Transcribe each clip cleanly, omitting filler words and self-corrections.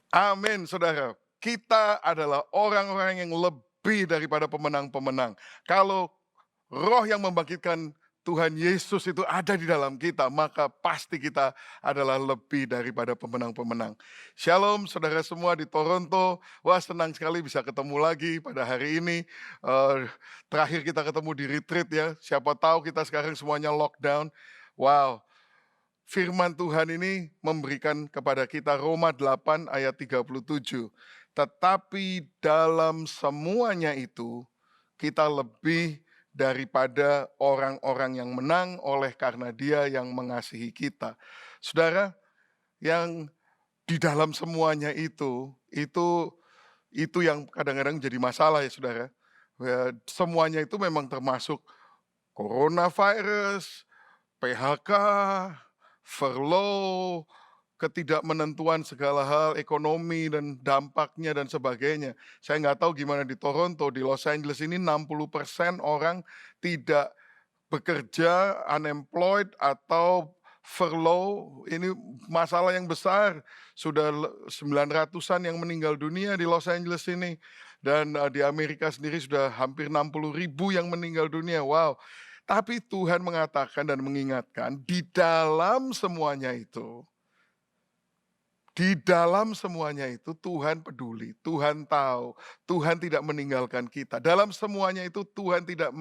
Amin, saudara. Kita adalah orang-orang yang lebih daripada pemenang-pemenang. Kalau roh yang membangkitkan Tuhan Yesus itu ada di dalam kita, maka pasti kita adalah lebih daripada pemenang-pemenang. Shalom saudara semua di Toronto. Wah, senang sekali bisa ketemu lagi pada hari ini. Eh, Terakhir kita ketemu di retreat ya. Siapa tahu kita sekarang semuanya lockdown. Wow, firman Tuhan ini memberikan kepada kita Roma 8 ayat 37. Tetapi dalam semuanya itu kita lebih daripada orang-orang yang menang oleh karena Dia yang mengasihi kita. Saudara, yang di dalam semuanya itu yang kadang-kadang jadi masalah ya Saudara. Ya, semuanya itu memang termasuk coronavirus, PHK, furlough, ketidakmenentuan segala hal, ekonomi dan dampaknya dan sebagainya. Saya nggak tahu gimana di Toronto, di Los Angeles ini 60% orang tidak bekerja, unemployed atau furlough. Ini masalah yang besar. Sudah 900-an yang meninggal dunia di Los Angeles ini. Dan di Amerika sendiri sudah hampir 60.000 yang meninggal dunia. Wow. Tapi Tuhan mengatakan dan mengingatkan di dalam semuanya itu, Tuhan peduli, Tuhan tahu, Tuhan tidak meninggalkan kita. Dalam semuanya itu Tuhan tidak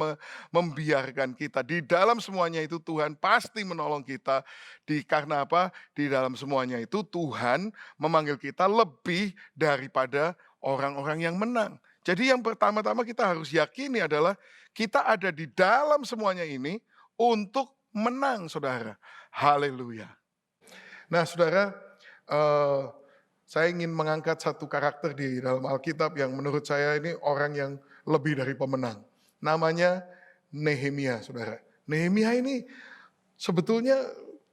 membiarkan kita. Di dalam semuanya itu Tuhan pasti menolong kita. Karena apa? Di dalam semuanya itu Tuhan memanggil kita lebih daripada orang-orang yang menang. Jadi yang pertama-tama kita harus yakini adalah kita ada di dalam semuanya ini untuk menang, saudara. Haleluya. Nah, saudara, eh, saya ingin mengangkat satu karakter di dalam Alkitab yang menurut saya ini orang yang lebih dari pemenang. Namanya Nehemia, saudara. Nehemia ini sebetulnya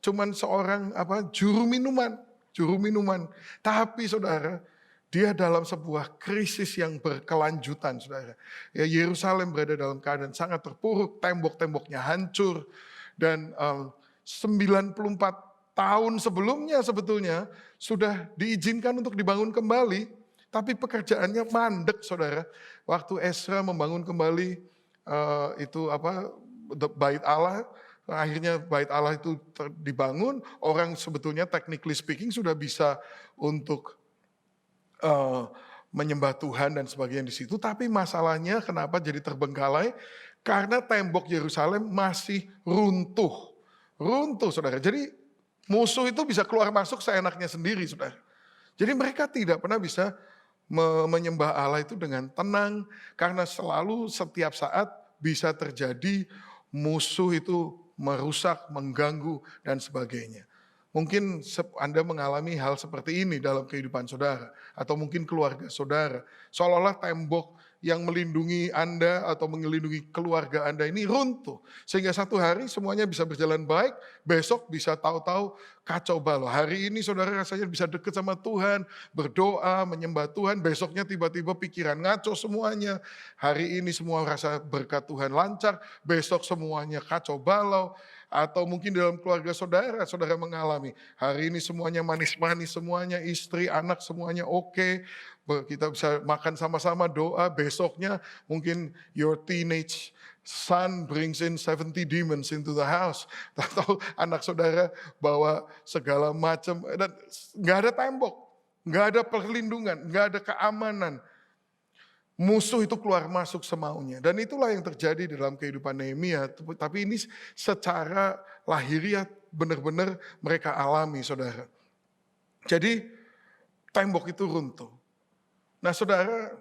cuman seorang juru minuman. Tapi saudara, dia dalam sebuah krisis yang berkelanjutan, saudara. Ya, Yerusalem berada dalam keadaan sangat terpuruk, tembok-temboknya hancur, dan 94 tahun sebelumnya sebetulnya sudah diizinkan untuk dibangun kembali, tapi pekerjaannya mandek, saudara. Waktu Esra membangun kembali bait Allah, akhirnya bait Allah itu dibangun, orang sebetulnya technically speaking sudah bisa untuk menyembah Tuhan dan sebagainya di situ, tapi masalahnya kenapa jadi terbengkalai? Karena tembok Yerusalem masih runtuh. Runtuh, saudara. Jadi musuh itu bisa keluar masuk seenaknya sendiri, saudara. Jadi mereka tidak pernah bisa menyembah Allah itu dengan tenang, karena selalu setiap saat bisa terjadi musuh itu merusak, mengganggu, dan sebagainya. Mungkin Anda mengalami hal seperti ini dalam kehidupan saudara, atau mungkin keluarga saudara. Seolah-olah tembok yang melindungi Anda atau melindungi keluarga Anda ini runtuh. Sehingga satu hari semuanya bisa berjalan baik, besok bisa tahu-tahu kacau balau. Hari ini saudara rasanya bisa dekat sama Tuhan, berdoa, menyembah Tuhan, besoknya tiba-tiba pikiran ngaco semuanya. Hari ini semua rasa berkat Tuhan lancar, besok semuanya kacau balau. Atau mungkin dalam keluarga saudara, saudara mengalami hari ini semuanya manis-manis, semuanya istri, anak semuanya oke. Kita bisa makan sama-sama, doa, besoknya mungkin your teenage son brings in 70 demons into the house. Atau anak saudara bawa segala macam, dan nggak ada tembok, nggak ada perlindungan, nggak ada keamanan. Musuh itu keluar masuk semaunya. Dan itulah yang terjadi di dalam kehidupan Nehemia. Tapi ini secara lahiriah benar-benar mereka alami, saudara. Jadi tembok itu runtuh. Nah, saudara,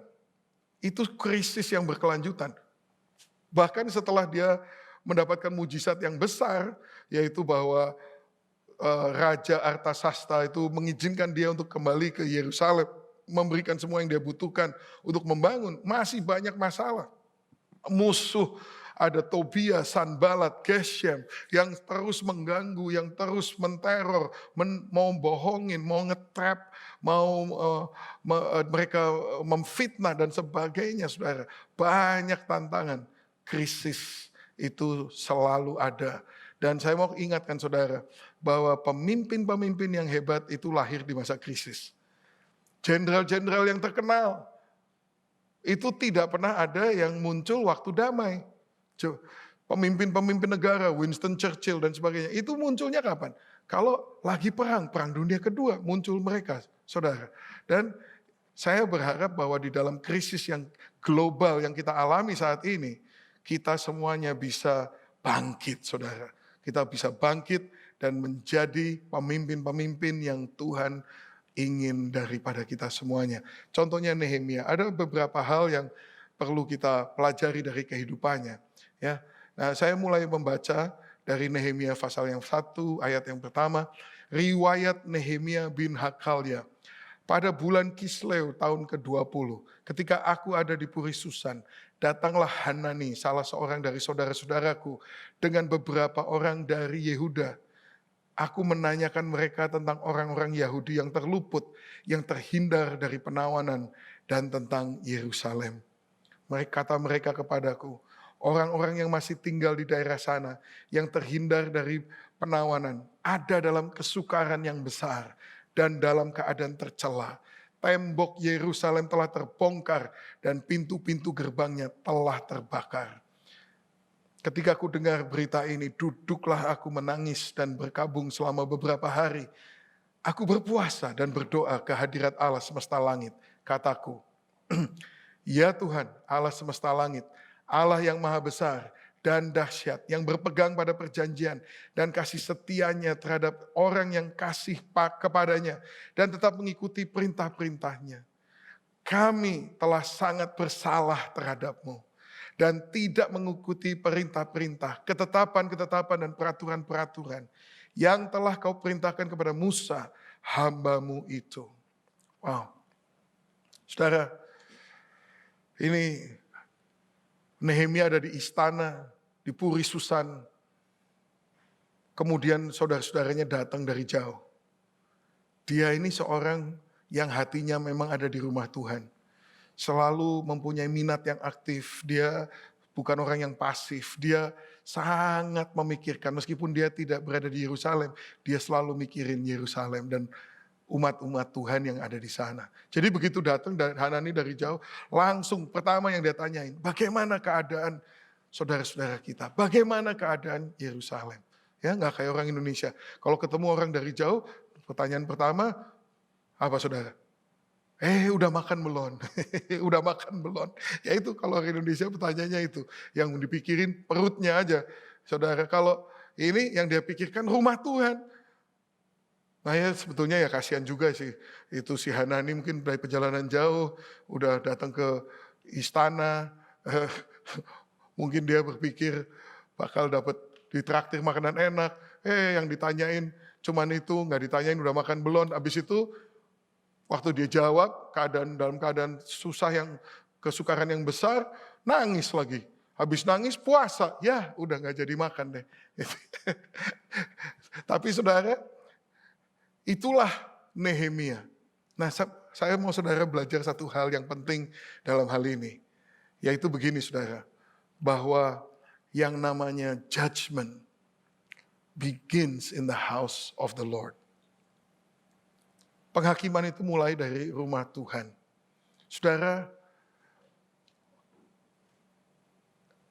itu krisis yang berkelanjutan. Bahkan setelah dia mendapatkan mujizat yang besar, yaitu bahwa Raja Artasasta itu mengizinkan dia untuk kembali ke Yerusalem, memberikan semua yang dia butuhkan untuk membangun, masih banyak masalah. Musuh ada Tobia, Sanbalat, Geshem yang terus mengganggu, yang terus menteror, mau bohongin, mau ngetrap, mau mereka memfitnah dan sebagainya, saudara. Banyak tantangan, krisis itu selalu ada. Dan saya mau ingatkan saudara, bahwa pemimpin-pemimpin yang hebat itu lahir di masa krisis. jenderal-jenderal yang terkenal. Itu tidak pernah ada yang muncul waktu damai. Pemimpin-pemimpin negara, Winston Churchill dan sebagainya, itu munculnya kapan? Kalau lagi perang dunia kedua muncul mereka, saudara. Dan saya berharap bahwa di dalam krisis yang global yang kita alami saat ini, kita semuanya bisa bangkit, saudara. Kita bisa bangkit dan menjadi pemimpin-pemimpin yang Tuhan ingin daripada kita semuanya. Contohnya Nehemia, ada beberapa hal yang perlu kita pelajari dari kehidupannya. Ya, nah saya mulai membaca dari Nehemia pasal yang 1 ayat yang pertama, riwayat Nehemia bin Hakalya. Pada bulan Kisleu tahun ke-20, ketika aku ada di Puri Susan, datanglah Hanani, salah seorang dari saudara-saudaraku, dengan beberapa orang dari Yehuda. Aku menanyakan mereka tentang orang-orang Yahudi yang terluput, yang terhindar dari penawanan, dan tentang Yerusalem. Kata mereka kepadaku, orang-orang yang masih tinggal di daerah sana, yang terhindar dari penawanan, ada dalam kesukaran yang besar, dan dalam keadaan tercela. Tembok Yerusalem telah terbongkar, dan pintu-pintu gerbangnya telah terbakar. Ketika aku dengar berita ini, duduklah aku menangis dan berkabung selama beberapa hari. Aku berpuasa dan berdoa ke hadirat Allah semesta langit. Kataku, ya Tuhan, Allah semesta langit, Allah yang maha besar dan dahsyat, yang berpegang pada perjanjian dan kasih setianya terhadap orang yang kasih kepadanya dan tetap mengikuti perintah-perintahnya. Kami telah sangat bersalah terhadap-Mu dan tidak mengikuti perintah-perintah, ketetapan-ketetapan dan peraturan-peraturan yang telah Kau perintahkan kepada Musa, hamba-Mu itu. Wow. Saudara, ini Nehemia ada di istana, di Puri Susan. Kemudian saudara-saudaranya datang dari jauh. Dia ini seorang yang hatinya memang ada di rumah Tuhan. Selalu mempunyai minat yang aktif, dia bukan orang yang pasif, dia sangat memikirkan, meskipun dia tidak berada di Yerusalem, dia selalu mikirin Yerusalem dan umat-umat Tuhan yang ada di sana. Jadi begitu datang Hanani dari jauh, langsung pertama yang dia tanyain, bagaimana keadaan saudara-saudara kita, bagaimana keadaan Yerusalem. Ya, nggak kayak orang Indonesia, kalau ketemu orang dari jauh, pertanyaan pertama, apa saudara? Udah makan belum? Udah makan belum? Ya itu kalau orang Indonesia pertanyaannya itu. Yang dipikirin perutnya aja. Saudara, kalau ini yang dia pikirkan rumah Tuhan. Nah ya sebetulnya ya kasihan juga sih. Itu si Hanani mungkin dari perjalanan jauh. Udah datang ke istana. Mungkin dia berpikir bakal dapat ditraktir makanan enak. Yang ditanyain cuman itu, nggak ditanyain udah makan belum. Habis itu waktu dia jawab, dalam keadaan susah yang kesukaran yang besar, nangis lagi. Habis nangis puasa, ya udah gak jadi makan deh. Tapi saudara, itulah Nehemia. Nah saya mau saudara belajar satu hal yang penting dalam hal ini. Yaitu begini saudara, bahwa yang namanya judgment begins in the house of the Lord. Penghakiman itu mulai dari rumah Tuhan. Saudara,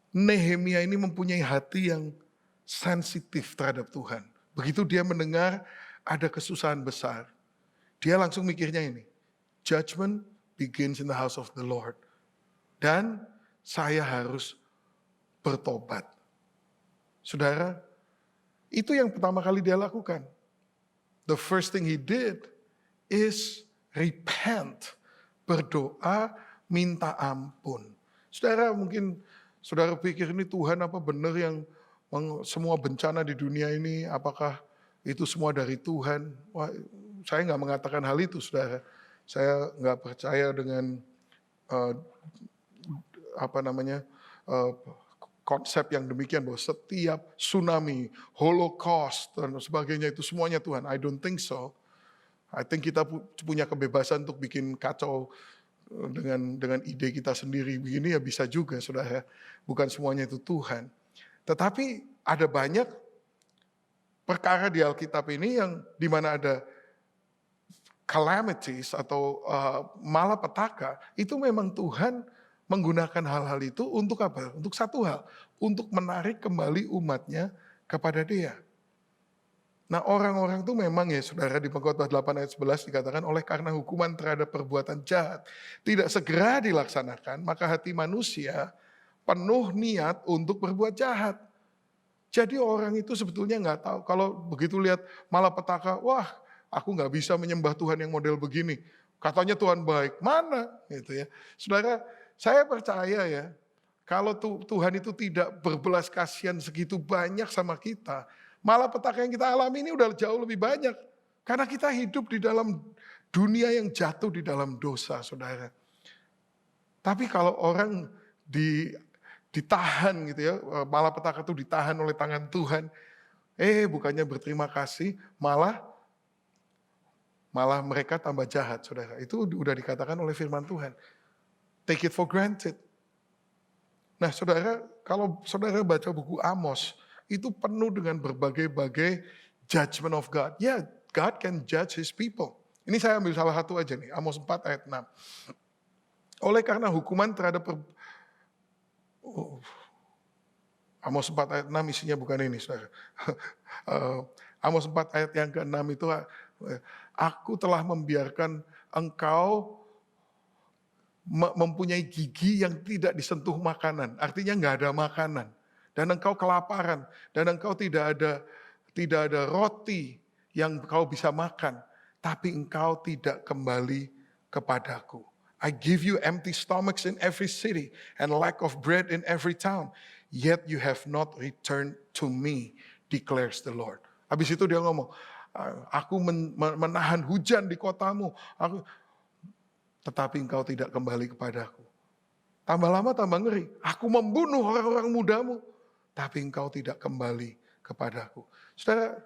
Nehemia ini mempunyai hati yang sensitif terhadap Tuhan. Begitu dia mendengar ada kesusahan besar, dia langsung mikirnya ini, judgment begins in the house of the Lord. Dan saya harus bertobat. Saudara, itu yang pertama kali dia lakukan. The first thing he did is repent, berdoa, minta ampun. Saudara mungkin saudara pikir ini Tuhan apa benar yang semua bencana di dunia ini apakah itu semua dari Tuhan? Wah, saya nggak mengatakan hal itu saudara. Saya nggak percaya dengan konsep yang demikian bahwa setiap tsunami, holocaust dan sebagainya itu semuanya Tuhan. I don't think so. I think kita punya kebebasan untuk bikin kacau dengan ide kita sendiri begini ya bisa juga saudara. Bukan semuanya itu Tuhan. Tetapi ada banyak perkara di Alkitab ini yang dimana ada calamities atau malapetaka, itu memang Tuhan menggunakan hal-hal itu untuk apa? Untuk satu hal, untuk menarik kembali umatnya kepada Dia. Nah, orang-orang itu memang ya saudara, di Pengkhotbah 8 ayat 11 dikatakan, oleh karena hukuman terhadap perbuatan jahat tidak segera dilaksanakan, maka hati manusia penuh niat untuk berbuat jahat. Jadi orang itu sebetulnya nggak tahu, kalau begitu lihat malapetaka, wah aku nggak bisa menyembah Tuhan yang model begini. Katanya Tuhan baik, mana? Gitu ya. Saudara, saya percaya ya, kalau Tuhan itu tidak berbelas kasihan segitu banyak sama kita, malapetaka yang kita alami ini udah jauh lebih banyak. Karena kita hidup di dalam dunia yang jatuh di dalam dosa, saudara. Tapi kalau orang ditahan gitu ya, malapetaka itu ditahan oleh tangan Tuhan, bukannya berterima kasih, malah mereka tambah jahat, saudara. Itu udah dikatakan oleh firman Tuhan. Take it for granted. Nah, saudara, kalau saudara baca buku Amos, itu penuh dengan berbagai-bagai judgment of God. Ya, God can judge His people. Ini saya ambil salah satu aja nih, Amos 4 ayat 6. Oleh karena hukuman terhadap Amos 4 ayat 6 isinya bukan ini, saudara. Amos 4 ayat yang ke-6 itu, aku telah membiarkan engkau mempunyai gigi yang tidak disentuh makanan. Artinya nggak ada makanan. Dan engkau kelaparan. Dan engkau tidak ada roti yang kau bisa makan. Tapi engkau tidak kembali kepadaku. I give you empty stomachs in every city and lack of bread in every town. Yet you have not returned to me, declares the Lord. Habis itu dia ngomong, aku menahan hujan di kotamu, tetapi engkau tidak kembali kepadaku. Tambah lama tambah ngeri, aku membunuh orang-orang mudamu, tapi engkau tidak kembali kepadaku. Saudara,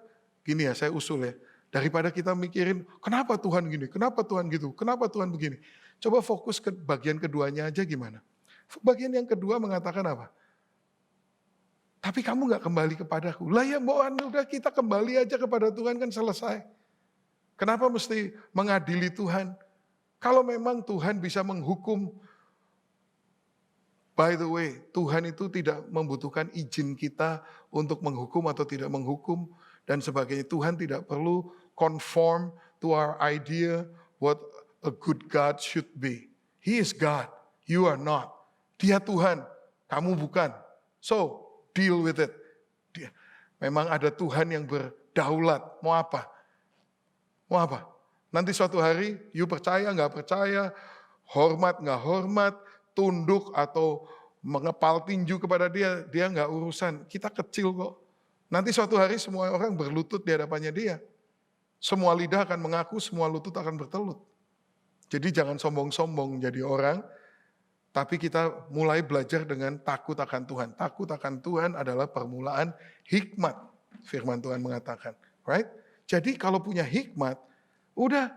gini ya, saya usul ya, daripada kita mikirin, kenapa Tuhan gini, kenapa Tuhan gitu, kenapa Tuhan begini. Coba fokus ke bagian keduanya aja gimana. Bagian yang kedua mengatakan apa? Tapi kamu gak kembali kepadaku. Lah ya udah kita kembali aja kepada Tuhan kan selesai. Kenapa mesti mengadili Tuhan? Kalau memang Tuhan bisa menghukum, by the way, Tuhan itu tidak membutuhkan izin kita untuk menghukum atau tidak menghukum dan sebagainya. Tuhan tidak perlu conform to our idea what a good God should be. He is God, you are not. Dia Tuhan, kamu bukan. So, deal with it. Memang ada Tuhan yang berdaulat. Mau apa? Mau apa? Nanti suatu hari, you percaya nggak percaya, hormat nggak hormat, tunduk atau mengepal tinju kepada dia nggak urusan. Kita kecil kok. Nanti suatu hari semua orang berlutut di hadapannya dia. Semua lidah akan mengaku, semua lutut akan bertelut. Jadi jangan sombong-sombong jadi orang, tapi kita mulai belajar dengan takut akan Tuhan. Takut akan Tuhan adalah permulaan hikmat. Firman Tuhan mengatakan. Right? Jadi kalau punya hikmat, udah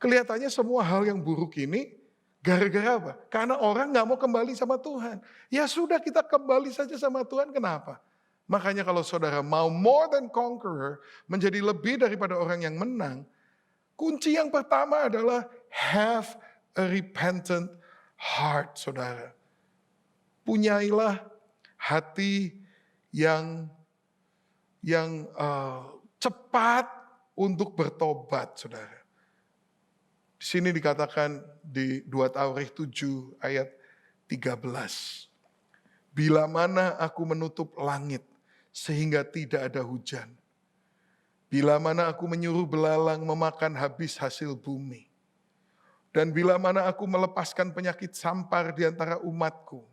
kelihatannya semua hal yang buruk ini gara-gara apa? Karena orang gak mau kembali sama Tuhan. Ya sudah kita kembali saja sama Tuhan, kenapa? Makanya kalau saudara mau more than conqueror, menjadi lebih daripada orang yang menang, kunci yang pertama adalah have a repentant heart, saudara. Punyailah hati yang cepat untuk bertobat, saudara. Di sini dikatakan di 2 Tawarikh 7 ayat 13. Bila mana aku menutup langit sehingga tidak ada hujan. Bila mana aku menyuruh belalang memakan habis hasil bumi. Dan bila mana aku melepaskan penyakit sampar di antara umatku.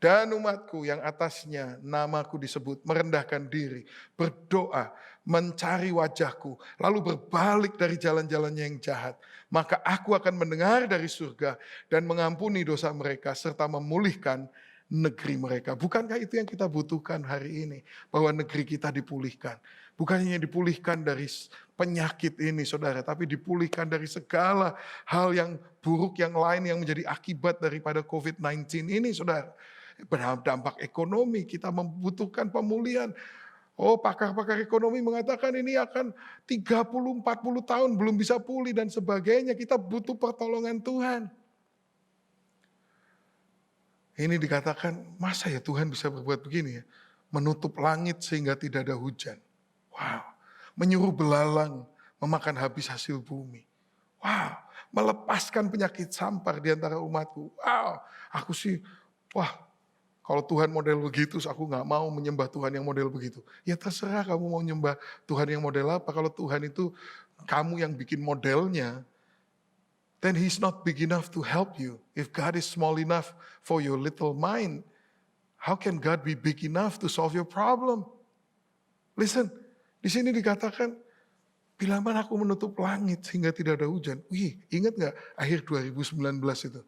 Dan umatku yang atasnya namaku disebut merendahkan diri, berdoa, mencari wajahku, lalu berbalik dari jalan-jalannya yang jahat. Maka aku akan mendengar dari surga dan mengampuni dosa mereka serta memulihkan negeri mereka. Bukankah itu yang kita butuhkan hari ini? Bahwa negeri kita dipulihkan. Bukannya dipulihkan dari penyakit ini saudara, tapi dipulihkan dari segala hal yang buruk yang lain yang menjadi akibat daripada COVID-19 ini saudara. Berdampak ekonomi, kita membutuhkan pemulihan. Oh, pakar-pakar ekonomi mengatakan ini akan 30-40 tahun belum bisa pulih dan sebagainya. Kita butuh pertolongan Tuhan. Ini dikatakan, masa ya Tuhan bisa berbuat begini ya? Menutup langit sehingga tidak ada hujan. Wow. Menyuruh belalang memakan habis hasil bumi. Wow. Melepaskan penyakit sampar di antara umatku. Wow. Aku sih, wah, kalau Tuhan model begitu, aku nggak mau menyembah Tuhan yang model begitu. Ya terserah kamu mau nyembah Tuhan yang model apa. Kalau Tuhan itu kamu yang bikin modelnya, then He's not big enough to help you. If God is small enough for your little mind, how can God be big enough to solve your problem? Listen, di sini dikatakan, bila mana aku menutup langit sehingga tidak ada hujan. Wih, ingat nggak akhir 2019 itu?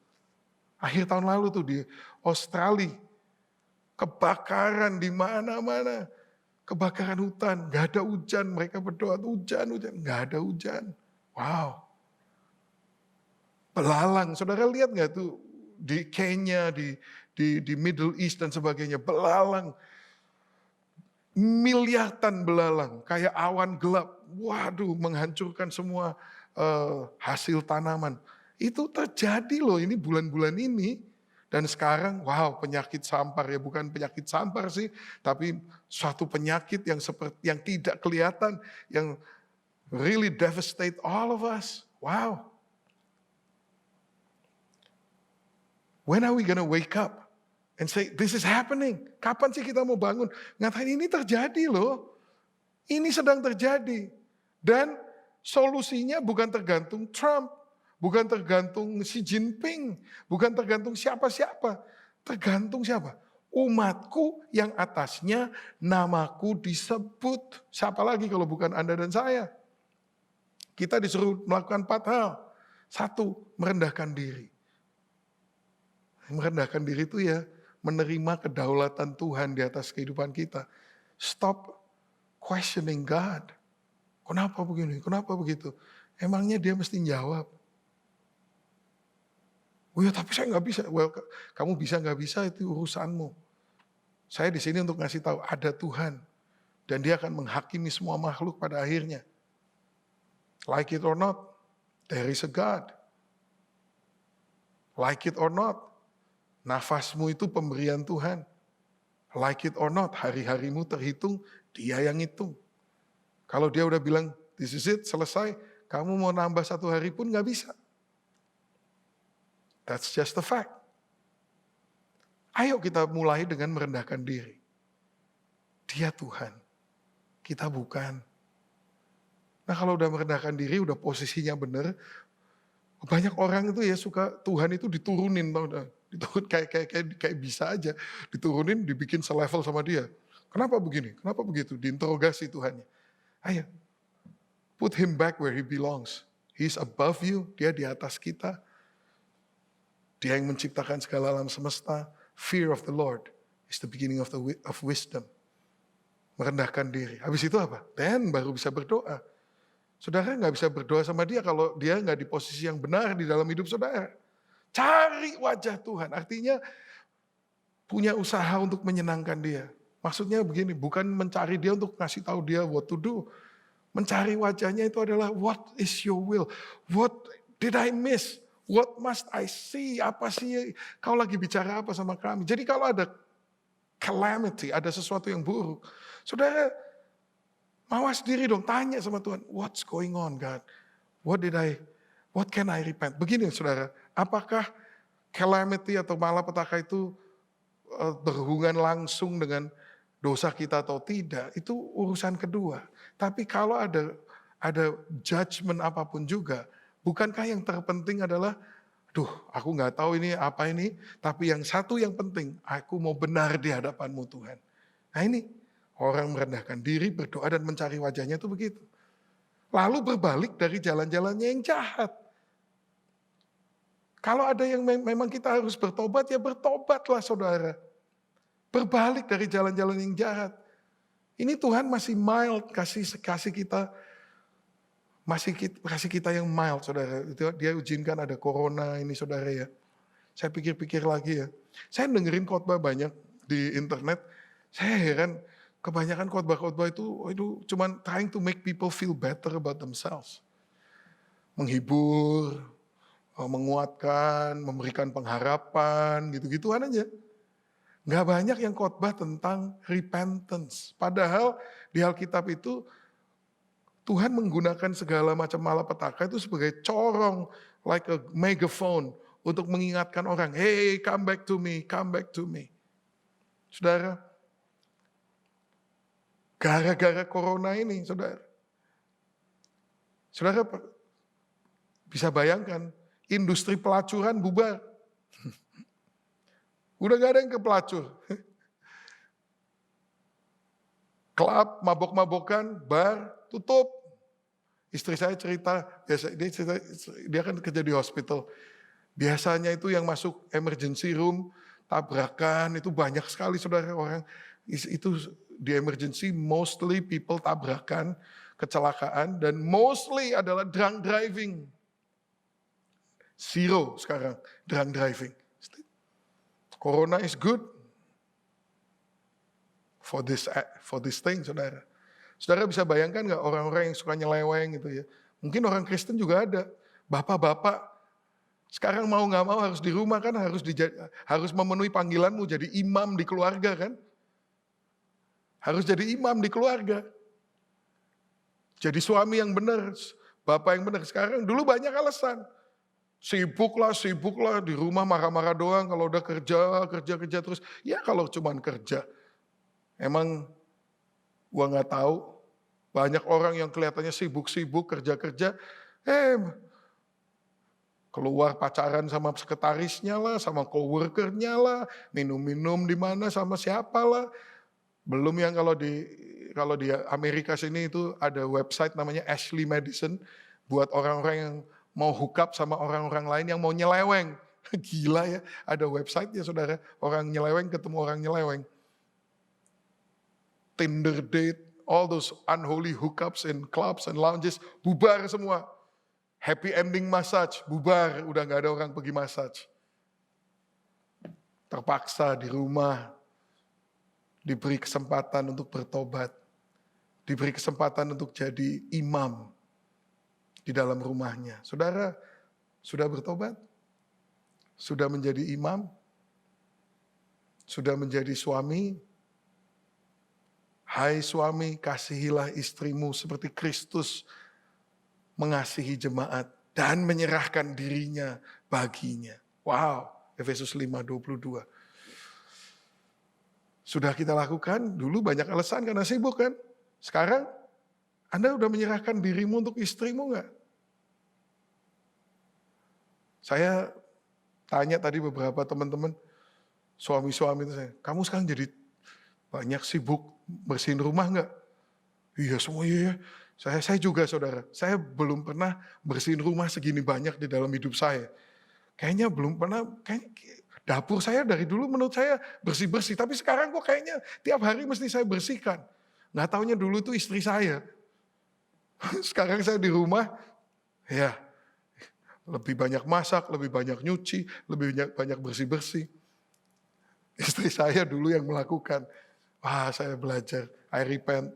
Akhir tahun lalu tuh di Australia, kebakaran di mana-mana. Kebakaran hutan, nggak ada hujan. Mereka berdoa, hujan, nggak ada hujan. Wow. Belalang, saudara lihat nggak tuh di Kenya, di Middle East dan sebagainya. Belalang, miliaran belalang, kayak awan gelap. Waduh, menghancurkan semua hasil tanaman. Itu terjadi loh ini bulan-bulan ini. Dan sekarang, wow, penyakit sampar ya, bukan penyakit sampar sih, tapi suatu penyakit yang seperti yang tidak kelihatan, yang really devastate all of us. Wow. When are we gonna wake up and say, this is happening? Kapan sih kita mau bangun? Ngatain ini terjadi loh. Ini sedang terjadi. Dan solusinya bukan tergantung Trump. Bukan tergantung Xi Jinping. Bukan tergantung siapa-siapa. Tergantung siapa? Umatku yang atasnya namaku disebut. Siapa lagi kalau bukan Anda dan saya? Kita disuruh melakukan 4 hal. 1, merendahkan diri. Merendahkan diri itu ya menerima kedaulatan Tuhan di atas kehidupan kita. Stop questioning God. Kenapa begini? Kenapa begitu? Emangnya dia mesti jawab? Oh ya tapi saya nggak bisa. Well, kamu bisa nggak bisa itu urusanmu. Saya di sini untuk ngasih tahu ada Tuhan. Dan dia akan menghakimi semua makhluk pada akhirnya. Like it or not, there is a God. Like it or not, nafasmu itu pemberian Tuhan. Like it or not, hari-harimu terhitung, dia yang hitung. Kalau dia udah bilang, this is it, selesai, kamu mau nambah 1 hari pun gak bisa. That's just a fact. Ayo kita mulai dengan merendahkan diri. Dia Tuhan, kita bukan. Nah kalau udah merendahkan diri, udah posisinya benar, banyak orang itu ya suka Tuhan itu diturunin, diturun kayak bisa aja, diturunin, dibikin selevel sama dia. Kenapa begini? Kenapa begitu? Diinterogasi Tuhannya. Ayo, put him back where he belongs. He's above you, dia di atas kita. Dia yang menciptakan segala alam semesta. Fear of the Lord is the beginning of wisdom. Merendahkan diri. Habis itu apa? Then baru bisa berdoa. Saudara nggak bisa berdoa sama dia kalau dia nggak di posisi yang benar di dalam hidup saudara. Cari wajah Tuhan. Artinya punya usaha untuk menyenangkan dia. Maksudnya begini, bukan mencari dia untuk ngasih tahu dia what to do. Mencari wajahnya itu adalah what is your will? What did I miss? What must I see? Apa sih kau lagi bicara apa sama kami? Jadi kalau ada calamity, ada sesuatu yang buruk, saudara mawas diri dong, tanya sama Tuhan, what's going on God? What can I repent? Begini saudara, apakah calamity atau malapetaka itu berhubungan langsung dengan dosa kita atau tidak? Itu urusan kedua. Tapi kalau ada judgment apapun juga, bukankah yang terpenting adalah, aku nggak tahu ini apa ini, tapi yang satu yang penting, aku mau benar di hadapanmu Tuhan. Nah ini, orang merendahkan diri, berdoa dan mencari wajahnya itu begitu. Lalu berbalik dari jalan-jalannya yang jahat. Kalau ada yang memang kita harus bertobat, ya bertobatlah saudara. Berbalik dari jalan-jalan yang jahat. Ini Tuhan masih mild, kasih kita, kasih kita yang mild saudara. Dia izinkan ada corona ini saudara ya. Saya pikir-pikir lagi ya. Saya dengerin khotbah banyak di internet. Saya heran, Kebanyakan khotbah-khotbah itu cuman trying to make people feel better about themselves. Menghibur, menguatkan, memberikan pengharapan, gitu-gituan aja. Nggak banyak yang khotbah tentang repentance. Padahal di Alkitab itu Tuhan menggunakan segala macam malapetaka itu sebagai corong, like a megaphone, untuk mengingatkan orang, hey come back to me, come back to me. Saudara, gara-gara corona ini, saudara bisa bayangkan, industri pelacuran bubar. Udah gak ada yang ke pelacur. Klub, mabok-mabokan, bar, tutup. Istri saya cerita, dia kan kerja di hospital. Biasanya itu yang masuk emergency room, tabrakan, itu banyak sekali saudara orang. Itu di emergency mostly people tabrakan, kecelakaan, dan mostly adalah drunk driving. Zero sekarang drunk driving. Corona is good for this thing, saudara. Saudara bisa bayangkan nggak orang-orang yang suka nyeleweng gitu ya. Mungkin orang Kristen juga ada. Bapak-bapak sekarang mau nggak mau harus di rumah kan, harus memenuhi panggilanmu jadi imam di keluarga kan. Harus jadi imam di keluarga. Jadi suami yang benar, bapak yang benar. Sekarang dulu banyak alasan. Sibuk lah di rumah marah-marah doang kalau udah kerja terus. Ya kalau cuman kerja. Emang gua nggak tahu. Banyak orang yang kelihatannya sibuk kerja. Keluar pacaran sama sekretarisnya lah, sama coworkernya lah, minum-minum di mana sama siapa lah. Belum yang kalau di Amerika sini itu ada website namanya Ashley Madison buat orang-orang yang mau hook up sama orang-orang lain yang mau nyeleweng. Gila ya, ada website ya saudara, orang nyeleweng ketemu orang nyeleweng. Tinder date, all those unholy hookups in clubs and lounges, bubar semua. Happy ending massage, bubar, udah gak ada orang pergi massage. Terpaksa di rumah, diberi kesempatan untuk bertobat. Diberi kesempatan untuk jadi imam di dalam rumahnya. Saudara, sudah bertobat? Sudah menjadi imam? Sudah menjadi suami? Hai suami, kasihilah istrimu seperti Kristus mengasihi jemaat dan menyerahkan dirinya baginya. Wow, Efesus 5:22. Sudah kita lakukan, dulu banyak alasan karena sibuk kan. Sekarang Anda udah menyerahkan dirimu untuk istrimu enggak? Saya tanya tadi beberapa teman-teman, suami-suami itu saya, kamu sekarang jadi banyak sibuk bersihin rumah enggak? Iya semua iya. Saya juga saudara, saya belum pernah bersihin rumah segini banyak di dalam hidup saya. Kayaknya belum pernah, dapur saya dari dulu menurut saya bersih-bersih, tapi sekarang kok kayaknya tiap hari mesti saya bersihkan. Nggak taunya dulu itu istri saya. Sekarang saya di rumah, ya lebih banyak masak, lebih banyak nyuci, lebih banyak bersih-bersih. Istri saya dulu yang melakukan. Wah, saya belajar, I repent.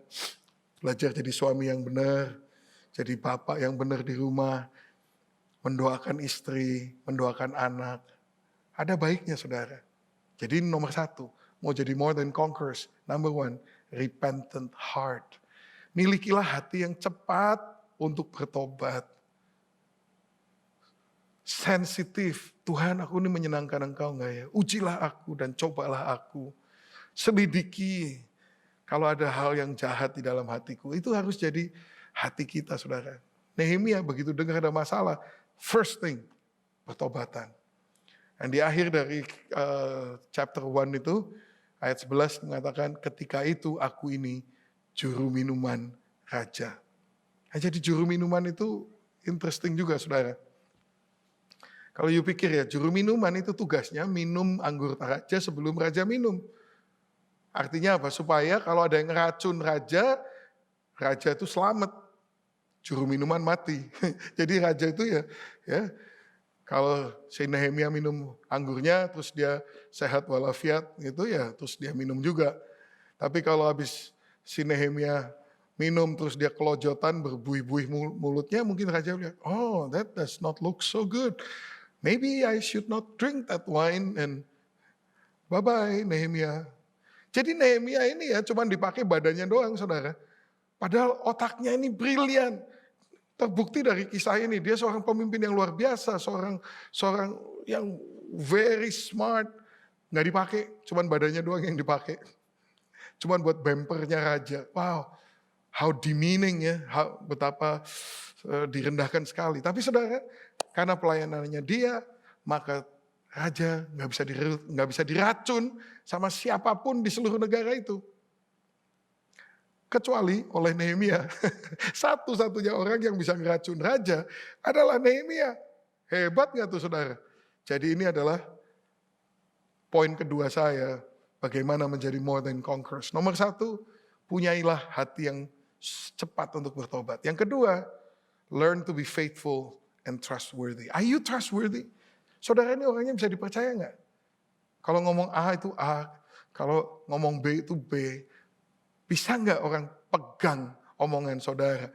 Belajar jadi suami yang benar, jadi bapak yang benar di rumah, mendoakan istri, mendoakan anak. Ada baiknya saudara. Jadi nomor 1, mau jadi more than conquerors. Number 1, repentant heart. Milikilah hati yang cepat untuk bertobat. Sensitif, Tuhan aku ini menyenangkan engkau enggak ya? Ujilah aku dan cobalah aku. Selidiki kalau ada hal yang jahat di dalam hatiku. Itu harus jadi hati kita saudara. Nehemia begitu dengar ada masalah, first thing, pertobatan. Dan di akhir dari chapter 1 itu, ayat 11 mengatakan, ketika itu aku ini juru minuman raja. Nah, jadi juru minuman itu interesting juga saudara. Kalau you pikir ya, juru minuman itu tugasnya minum anggur raja sebelum raja minum. Artinya apa? Supaya kalau ada yang ngeracun raja itu selamat. Juru minuman mati. Jadi raja itu ya kalau si Nehemia minum anggurnya terus dia sehat walafiat gitu ya, terus dia minum juga. Tapi kalau habis si Nehemia minum terus dia kelojotan berbuih-buih mulutnya, mungkin raja bilang, oh that does not look so good. Maybe I should not drink that wine and bye-bye Nehemia. Jadi Nehemia ini ya cuman dipakai badannya doang saudara. Padahal otaknya ini brilian. Terbukti dari kisah ini, dia seorang pemimpin yang luar biasa, seorang yang very smart. Nggak dipakai, cuman badannya doang yang dipakai. Cuman buat bempernya raja. Wow, how demeaning ya, betapa direndahkan sekali. Tapi saudara, karena pelayanannya dia, maka raja nggak bisa diracun sama siapapun di seluruh negara itu. Kecuali oleh Nehemia. Satu-satunya orang yang bisa ngeracun raja adalah Nehemia. Hebat nggak tuh saudara? Jadi ini adalah poin kedua saya, bagaimana menjadi more than conquerors. Nomor satu, punyailah hati yang cepat untuk bertobat. Yang kedua, learn to be faithful and trustworthy. Are you trustworthy? Saudara ini orangnya bisa dipercaya nggak? Kalau ngomong A itu A, kalau ngomong B itu B. Bisa nggak orang pegang omongan saudara?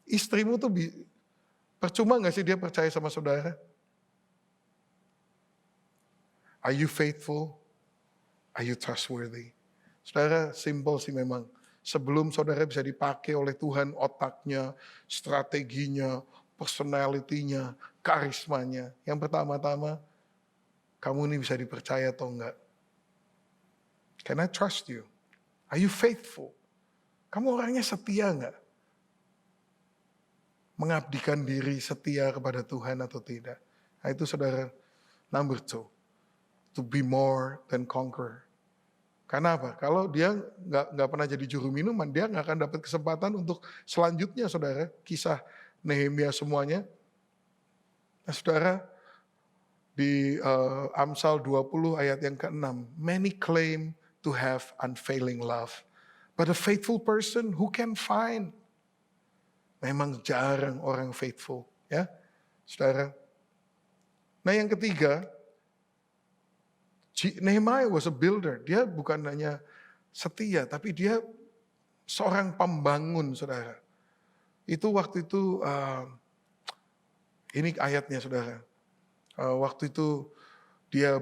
Istrimu tuh percuma nggak sih dia percaya sama saudara? Are you faithful? Are you trustworthy? Saudara, simple sih memang. Sebelum saudara bisa dipakai oleh Tuhan otaknya, strateginya, personality-nya, karismanya. Yang pertama-tama, kamu ini bisa dipercaya atau enggak? Can I trust you? Are you faithful? Kamu orangnya setia enggak? Mengabdikan diri setia kepada Tuhan atau tidak? Nah itu saudara, number 2. To be more than conqueror. Karena apa? Kalau dia nggak pernah jadi juru minuman, dia nggak akan dapat kesempatan untuk selanjutnya saudara. Kisah Nehemia semuanya. Nah saudara, di Amsal 20 ayat yang ke-6. Many claim to have unfailing love. But a faithful person who can find? Memang jarang orang faithful. Ya, saudara. Nah yang ketiga, Nehemiah was a builder. Dia bukan hanya setia, tapi dia seorang pembangun, saudara. Itu waktu itu, ini ayatnya, saudara. Waktu itu dia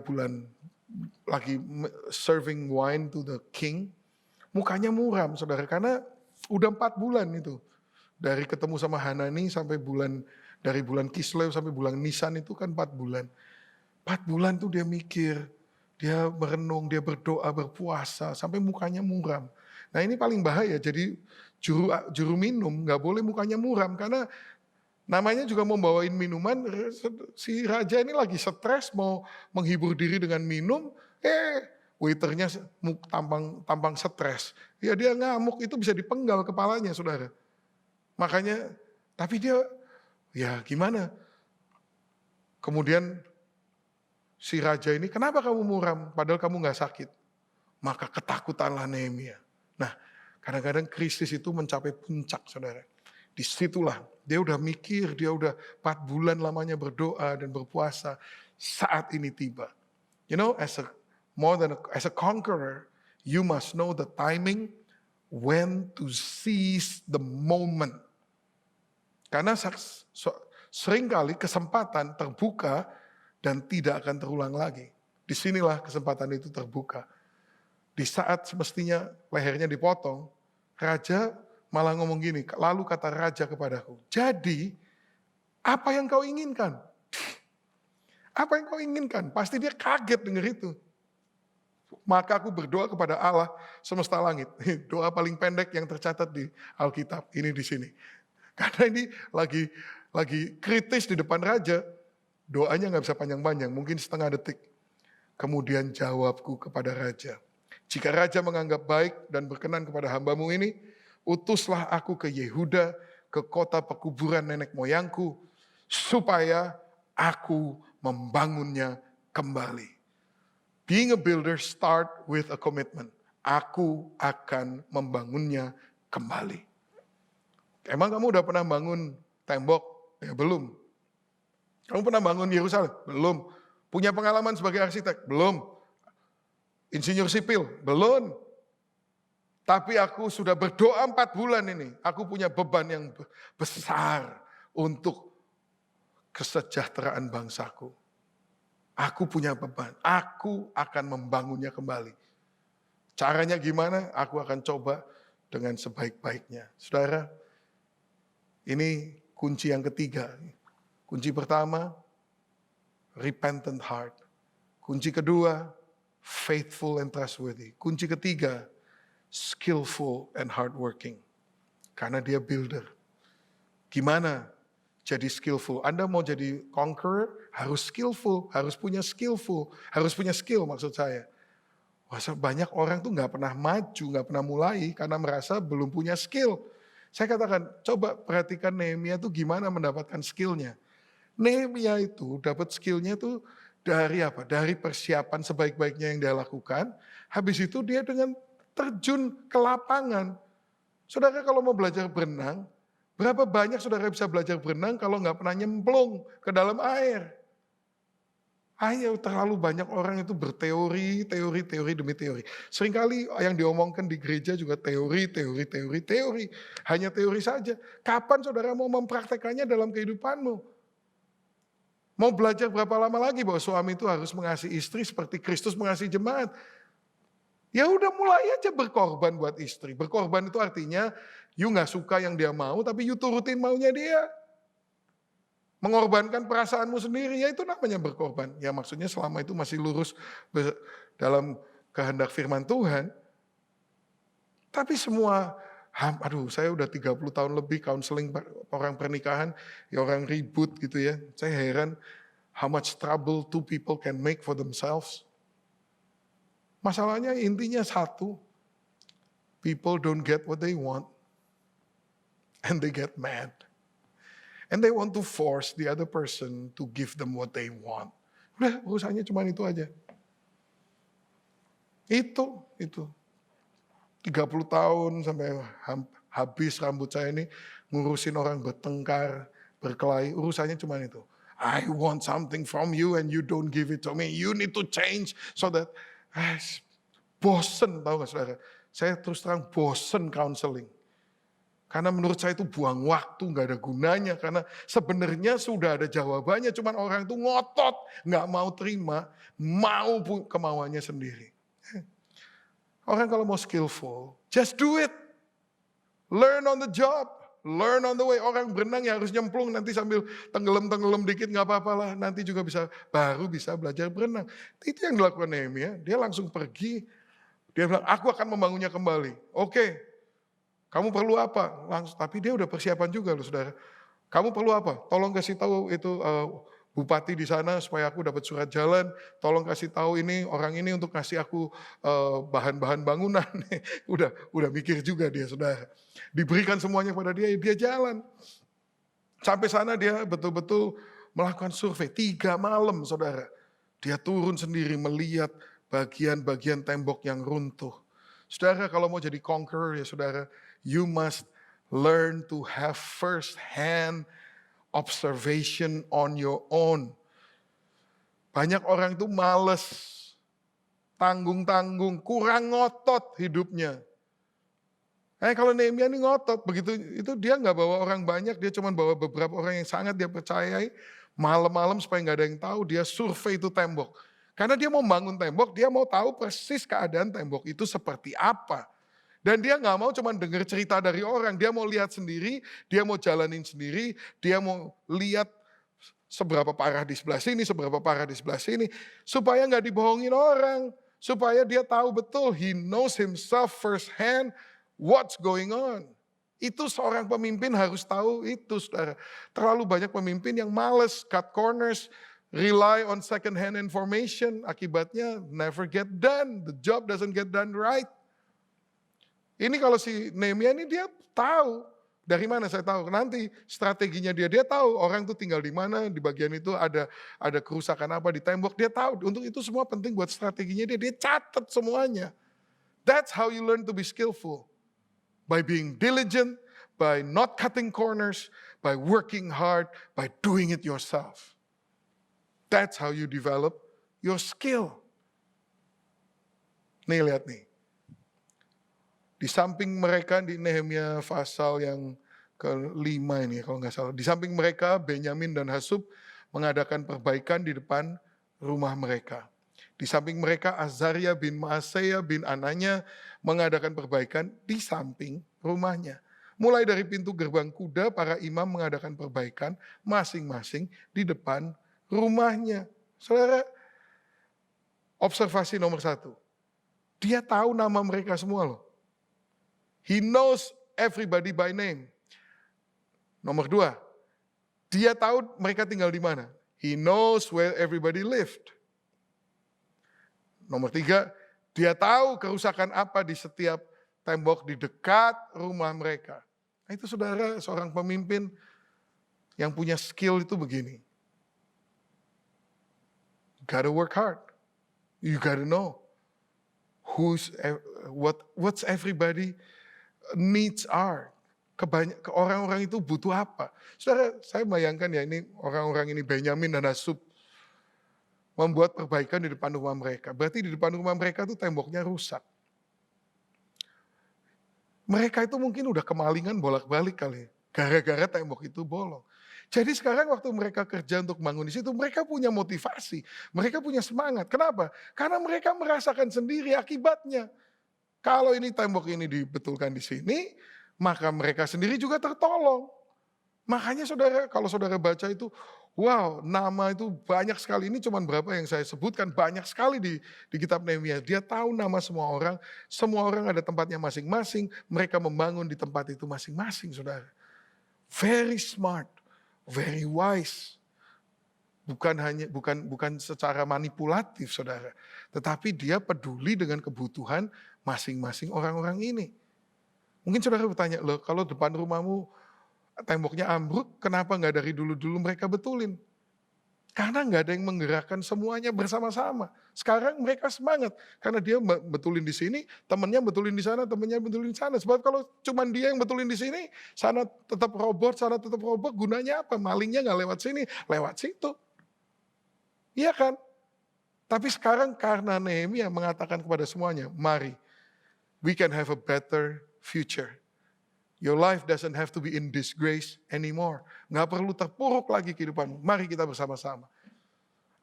lagi serving wine to the king. Mukanya muram, saudara, karena udah 4 bulan itu. Dari ketemu sama Hanani sampai dari bulan Kislev sampai bulan Nisan itu kan 4 bulan. 4 bulan tuh dia mikir, dia merenung, dia berdoa, berpuasa, sampai mukanya muram. Nah ini paling bahaya, jadi juru minum nggak boleh mukanya muram, karena namanya juga mau bawain minuman, si raja ini lagi stres mau menghibur diri dengan minum, waiternya tampang stres. Ya dia ngamuk, itu bisa dipenggal kepalanya saudara. Makanya, tapi dia, ya gimana? Kemudian si raja ini, kenapa kamu muram? Padahal kamu gak sakit. Maka ketakutanlah Nehemia. Nah, kadang-kadang krisis itu mencapai puncak saudara. Disitulah, dia udah mikir, dia udah 4 bulan lamanya berdoa dan berpuasa. Saat ini tiba. You know, as a conqueror, you must know the timing when to seize the moment. Karena seringkali kesempatan terbuka dan tidak akan terulang lagi. Disinilah kesempatan itu terbuka. Di saat semestinya lehernya dipotong, raja malah ngomong gini, lalu kata raja kepadaku, jadi apa yang kau inginkan? Apa yang kau inginkan? Pasti dia kaget dengar itu. Maka aku berdoa kepada Allah semesta langit. Doa paling pendek yang tercatat di Alkitab. Ini di sini. Karena ini lagi kritis di depan raja. Doanya gak bisa panjang-panjang. Mungkin setengah detik. Kemudian jawabku kepada raja. Jika raja menganggap baik dan berkenan kepada hambamu ini, utuslah aku ke Yehuda, ke kota pekuburan nenek moyangku, supaya aku membangunnya kembali. Being a builder start with a commitment. Aku akan membangunnya kembali. Emang kamu udah pernah bangun tembok? Ya belum. Kamu pernah bangun Yerusalem? Belum. Punya pengalaman sebagai arsitek? Belum. Insinyur sipil? Belum. Tapi aku sudah berdoa 4 bulan ini. Aku punya beban yang besar untuk kesejahteraan bangsaku. Aku punya beban. Aku akan membangunnya kembali. Caranya gimana? Aku akan coba dengan sebaik-baiknya. Saudara, ini kunci yang ketiga. Kunci pertama, repentant heart. Kunci kedua, faithful and trustworthy. Kunci ketiga, skillful and hardworking. Karena dia builder. Gimana jadi skillful? Anda mau jadi conqueror, harus skillful, harus punya skill maksud saya. Masa banyak orang tuh nggak pernah maju, nggak pernah mulai karena merasa belum punya skill. Saya katakan, coba perhatikan Nehemia tuh gimana mendapatkan skillnya. Nehemia itu dapat skillnya tuh dari apa? Dari persiapan sebaik-baiknya yang dia lakukan. Habis itu dia dengan terjun ke lapangan. Saudara kalau mau belajar berenang, berapa banyak saudara bisa belajar berenang kalau nggak pernah nyemplung ke dalam air? Ayo, terlalu banyak orang itu berteori demi teori. Seringkali yang diomongkan di gereja juga teori. Hanya teori saja. Kapan saudara mau mempraktekannya dalam kehidupanmu? Mau belajar berapa lama lagi bahwa suami itu harus mengasihi istri seperti Kristus mengasihi jemaat? Ya udah mulai aja berkorban buat istri. Berkorban itu artinya you gak suka yang dia mau tapi you turutin maunya dia. Mengorbankan perasaanmu sendiri, ya itu namanya berkorban. Ya maksudnya selama itu masih lurus dalam kehendak firman Tuhan. Tapi semua, saya udah 30 tahun lebih counseling orang pernikahan, ya orang ribut gitu ya. Saya heran how much trouble two people can make for themselves. Masalahnya intinya satu, people don't get what they want, and they get mad. And they want to force the other person to give them what they want. Udah, urusannya cuma itu aja. Itu. 30 tahun sampai habis rambut saya ini ngurusin orang bertengkar, berkelahi, urusannya cuma itu. I want something from you and you don't give it to me. You need to change so that bosen, tahu gak saudara? Saya terus terang bosen counseling. Karena menurut saya itu buang waktu, gak ada gunanya. Karena sebenarnya sudah ada jawabannya, cuman orang itu ngotot, gak mau terima, mau kemauannya sendiri. Orang kalau mau skillful, just do it. Learn on the job, learn on the way. Orang berenang ya harus nyemplung, nanti sambil tenggelam dikit gak apa-apa lah. Nanti juga baru bisa belajar berenang. Itu yang dilakukan Nehemia, dia langsung pergi. Dia bilang, aku akan membangunnya kembali. Oke. Kamu perlu apa? Langsung, tapi dia udah persiapan juga loh saudara. Kamu perlu apa? Tolong kasih tahu itu bupati di sana supaya aku dapat surat jalan. Tolong kasih tahu ini orang ini untuk kasih aku bahan-bahan bangunan. udah mikir juga dia saudara. Diberikan semuanya pada dia jalan. Sampai sana dia betul-betul melakukan survei 3 malam saudara. Dia turun sendiri melihat bagian-bagian tembok yang runtuh. Saudara kalau mau jadi conqueror ya saudara, you must learn to have first-hand observation on your own. Banyak orang itu males, tanggung-tanggung, kurang ngotot hidupnya. Kalau Nehemia ini ngotot, begitu itu dia nggak bawa orang banyak, dia cuma bawa beberapa orang yang sangat dia percayai. Malam-malam supaya nggak ada yang tahu, dia survei itu tembok. Karena dia mau bangun tembok, dia mau tahu persis keadaan tembok itu seperti apa. Dan dia gak mau cuma dengar cerita dari orang, dia mau lihat sendiri, dia mau jalanin sendiri, dia mau lihat seberapa parah di sebelah sini, seberapa parah di sebelah sini. Supaya gak dibohongin orang, supaya dia tahu betul, he knows himself first hand what's going on. Itu seorang pemimpin harus tahu itu saudara. Terlalu banyak pemimpin yang males, cut corners, rely on second hand information, akibatnya never get done, the job doesn't get done right. Ini kalau si Nehemia ini dia tahu, dari mana saya tahu, nanti strateginya dia tahu orang tuh tinggal di mana, di bagian itu ada kerusakan apa di tembok, dia tahu, untuk itu semua penting buat strateginya dia catat semuanya. That's how you learn to be skillful, by being diligent, by not cutting corners, by working hard, by doing it yourself. That's how you develop your skill. Nih lihat nih. Di samping mereka di Nehemia pasal yang ke-5 ini kalau nggak salah. Di samping mereka Benyamin dan Hasub mengadakan perbaikan di depan rumah mereka. Di samping mereka Azaria bin Maaseya bin Ananya mengadakan perbaikan di samping rumahnya. Mulai dari pintu gerbang kuda, para imam mengadakan perbaikan masing-masing di depan rumahnya. Saudara, observasi nomor 1. Dia tahu nama mereka semua loh. He knows everybody by name. Nomor 2, dia tahu mereka tinggal di mana. He knows where everybody lived. Nomor 3, dia tahu kerusakan apa di setiap tembok di dekat rumah mereka. Nah, itu saudara, seorang pemimpin yang punya skill itu begini. You gotta work hard. You gotta know what's everybody needs are. Orang-orang itu butuh apa. Saudara, saya bayangkan ya ini orang-orang ini Benyamin dan Hasub membuat perbaikan di depan rumah mereka. Berarti di depan rumah mereka itu temboknya rusak. Mereka itu mungkin udah kemalingan bolak-balik kali. Gara-gara tembok itu bolong. Jadi sekarang waktu mereka kerja untuk bangun di situ, mereka punya motivasi. Mereka punya semangat. Kenapa? Karena mereka merasakan sendiri akibatnya. Kalau ini tembok ini dibetulkan di sini, maka mereka sendiri juga tertolong. Makanya saudara, kalau saudara baca itu, wow, nama itu banyak sekali. Ini cuma berapa yang saya sebutkan, banyak sekali di kitab Nehemia. Dia tahu nama semua orang ada tempatnya masing-masing, mereka membangun di tempat itu masing-masing, saudara. Very smart, very wise. Bukan secara manipulatif, saudara. Tetapi dia peduli dengan kebutuhan masing-masing orang-orang ini. Mungkin saudara bertanya, loh kalau depan rumahmu temboknya ambruk, kenapa nggak dari dulu-dulu mereka betulin? Karena nggak ada yang menggerakkan semuanya bersama-sama. Sekarang mereka semangat, karena dia betulin di sini, temennya betulin di sana, temennya betulin di sana. Sebab kalau cuma dia yang betulin di sini, sana tetap roboh, gunanya apa? Malingnya nggak lewat sini, lewat situ. Iya kan? Tapi sekarang karena Nehemia mengatakan kepada semuanya, mari, we can have a better future. Your life doesn't have to be in disgrace anymore. Nggak perlu terpuruk lagi kehidupanmu. Mari kita bersama-sama.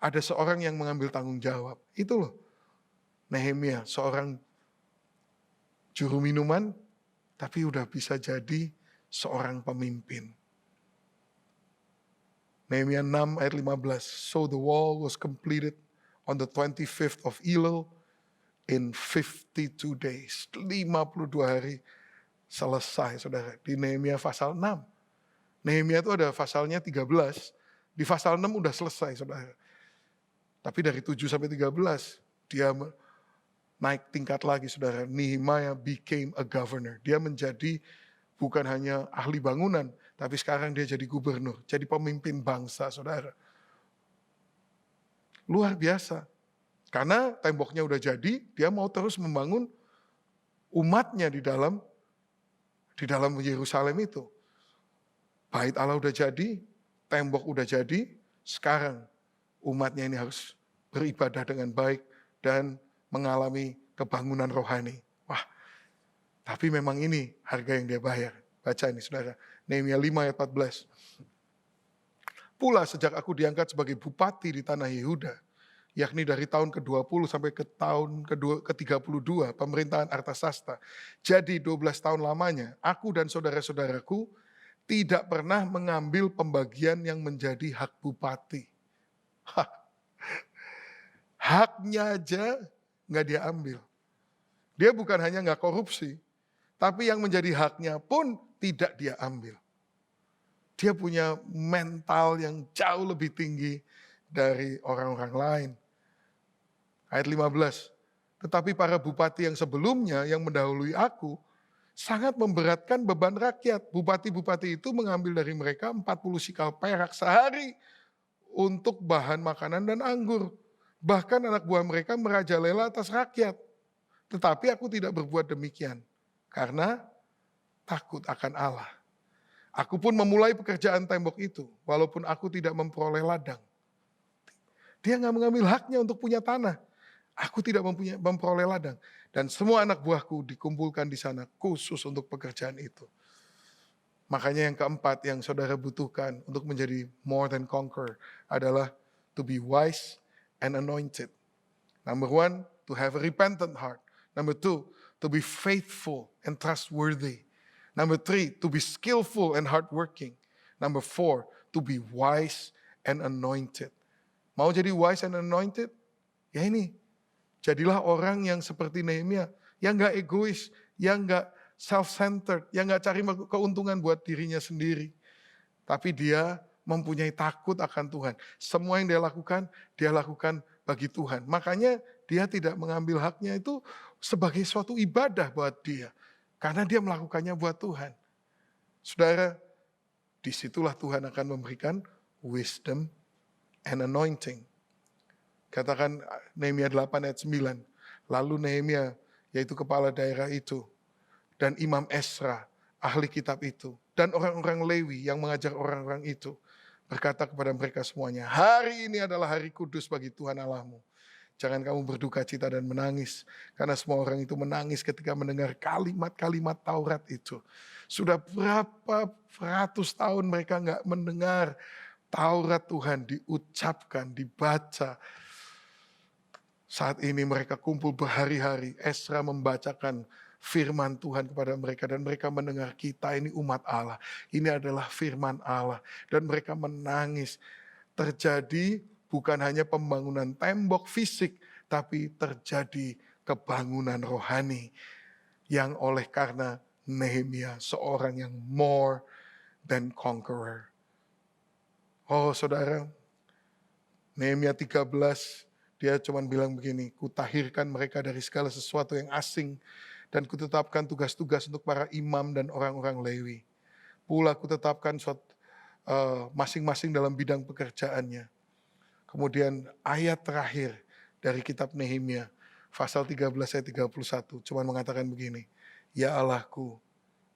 Ada seorang yang mengambil tanggung jawab. Itu loh. Nehemia, seorang juru minuman, tapi udah bisa jadi seorang pemimpin. Nehemia 6 ayat 15. So the wall was completed on the 25th of Elul in 52 days. 52 hari. Selesai, saudara. Di Nehemia pasal 6. Nehemia itu ada pasalnya 13. Di pasal 6 udah selesai, saudara. Tapi dari 7 sampai 13, dia naik tingkat lagi, saudara. Nehemiah became a governor. Dia menjadi bukan hanya ahli bangunan, tapi sekarang dia jadi gubernur. Jadi pemimpin bangsa, saudara. Luar biasa. Karena temboknya udah jadi, dia mau terus membangun umatnya di dalam Yerusalem itu. Bait Allah udah jadi, tembok udah jadi, sekarang umatnya ini harus beribadah dengan baik dan mengalami kebangunan rohani. Wah, tapi memang ini harga yang dia bayar. Baca ini saudara, Nehemia 5 ayat 14. Pula sejak aku diangkat sebagai bupati di tanah Yehuda, yakni dari tahun ke-20 sampai ke tahun ke-32 pemerintahan Artasasta. Jadi 12 tahun lamanya, aku dan saudara-saudaraku tidak pernah mengambil pembagian yang menjadi hak bupati. Haknya aja nggak dia ambil. Dia bukan hanya nggak korupsi, tapi yang menjadi haknya pun tidak dia ambil. Dia punya mental yang jauh lebih tinggi dari orang-orang lain. Ayat 15, tetapi para bupati yang sebelumnya yang mendahului aku sangat memberatkan beban rakyat. Bupati-bupati itu mengambil dari mereka 40 sikal perak sehari untuk bahan makanan dan anggur. Bahkan anak buah mereka merajalela atas rakyat. Tetapi aku tidak berbuat demikian karena takut akan Allah. Aku pun memulai pekerjaan tembok itu walaupun aku tidak memperoleh ladang. Dia nggak mengambil haknya untuk punya tanah. Aku tidak memperoleh ladang. Dan semua anak buahku dikumpulkan di sana khusus untuk pekerjaan itu. Makanya yang keempat yang saudara butuhkan untuk menjadi more than conqueror adalah to be wise and anointed. Number one, to have a repentant heart. Number two, to be faithful and trustworthy. Number three, to be skillful and hardworking. Number four, to be wise and anointed. Mau jadi wise and anointed? Ya ini, jadilah orang yang seperti Nehemia, yang gak egois, yang gak self-centered, yang gak cari keuntungan buat dirinya sendiri. Tapi dia mempunyai takut akan Tuhan. Semua yang dia lakukan bagi Tuhan. Makanya dia tidak mengambil haknya itu sebagai suatu ibadah buat dia. Karena dia melakukannya buat Tuhan. Saudara, disitulah Tuhan akan memberikan wisdom and anointing. Katakan Nehemia 8 ayat 9. Lalu Nehemia, yaitu kepala daerah itu, dan Imam Esra, ahli kitab itu, dan orang-orang Lewi yang mengajar orang-orang itu, berkata kepada mereka semuanya, hari ini adalah hari kudus bagi Tuhan Allahmu. Jangan kamu berduka cita dan menangis, karena semua orang itu menangis ketika mendengar kalimat-kalimat Taurat itu. Sudah berapa ratus tahun mereka nggak mendengar Taurat Tuhan diucapkan, dibaca. Saat ini mereka kumpul berhari-hari, Esra membacakan firman Tuhan kepada mereka dan mereka mendengar kita ini umat Allah. Ini adalah firman Allah dan mereka menangis. Terjadi bukan hanya pembangunan tembok fisik, tapi terjadi kebangunan rohani yang oleh karena Nehemia seorang yang more than conqueror. Oh saudara, Nehemia 13, dia cuma bilang begini, kutahirkan mereka dari segala sesuatu yang asing dan kutetapkan tugas-tugas untuk para imam dan orang-orang Lewi. Pula kutetapkan masing-masing dalam bidang pekerjaannya. Kemudian ayat terakhir dari kitab Nehemia, pasal 13 ayat 31, cuma mengatakan begini, ya Allahku,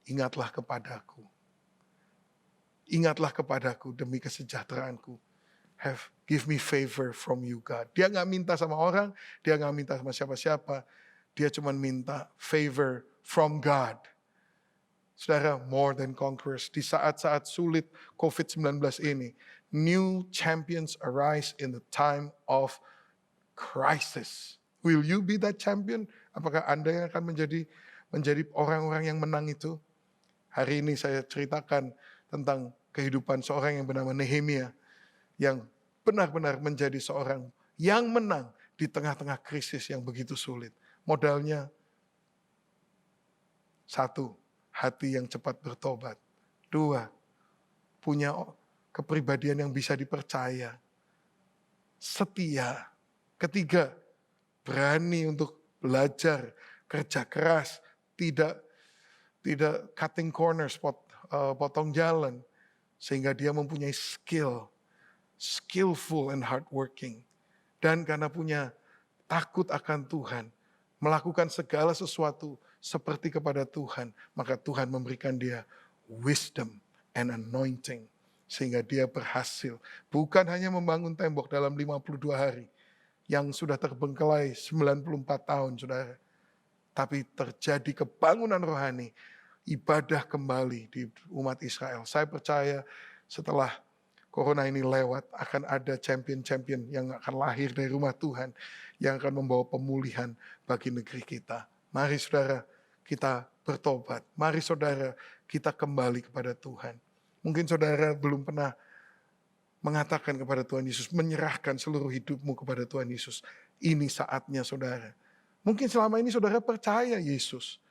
ingatlah kepadaku. Ingatlah kepadaku demi kesejahteraanku. Give me favor from you God. Dia gak minta sama orang, dia gak minta sama siapa-siapa. Dia cuma minta favor from God. Saudara, more than conquerors. Di saat-saat sulit COVID-19 ini, new champions arise in the time of crisis. Will you be that champion? Apakah Anda yang akan menjadi orang-orang yang menang itu? Hari ini saya ceritakan tentang kehidupan seorang yang bernama Nehemia, yang benar-benar menjadi seorang yang menang di tengah-tengah krisis yang begitu sulit. Modalnya, satu, hati yang cepat bertobat. Dua, punya kepribadian yang bisa dipercaya. Setia. Ketiga, berani untuk belajar, kerja keras, tidak cutting corners, potong jalan. Sehingga dia mempunyai skillful and hardworking. Dan karena punya takut akan Tuhan, melakukan segala sesuatu seperti kepada Tuhan, maka Tuhan memberikan dia wisdom and anointing. Sehingga dia berhasil. Bukan hanya membangun tembok dalam 52 hari, yang sudah terbengkelai 94 tahun, saudara. Tapi terjadi kebangunan rohani, ibadah kembali di umat Israel. Saya percaya setelah Corona ini lewat, akan ada champion-champion yang akan lahir dari rumah Tuhan, yang akan membawa pemulihan bagi negeri kita. Mari saudara, kita bertobat. Mari saudara, kita kembali kepada Tuhan. Mungkin saudara belum pernah mengatakan kepada Tuhan Yesus, menyerahkan seluruh hidupmu kepada Tuhan Yesus. Ini saatnya saudara. Mungkin selama ini saudara percaya Yesus.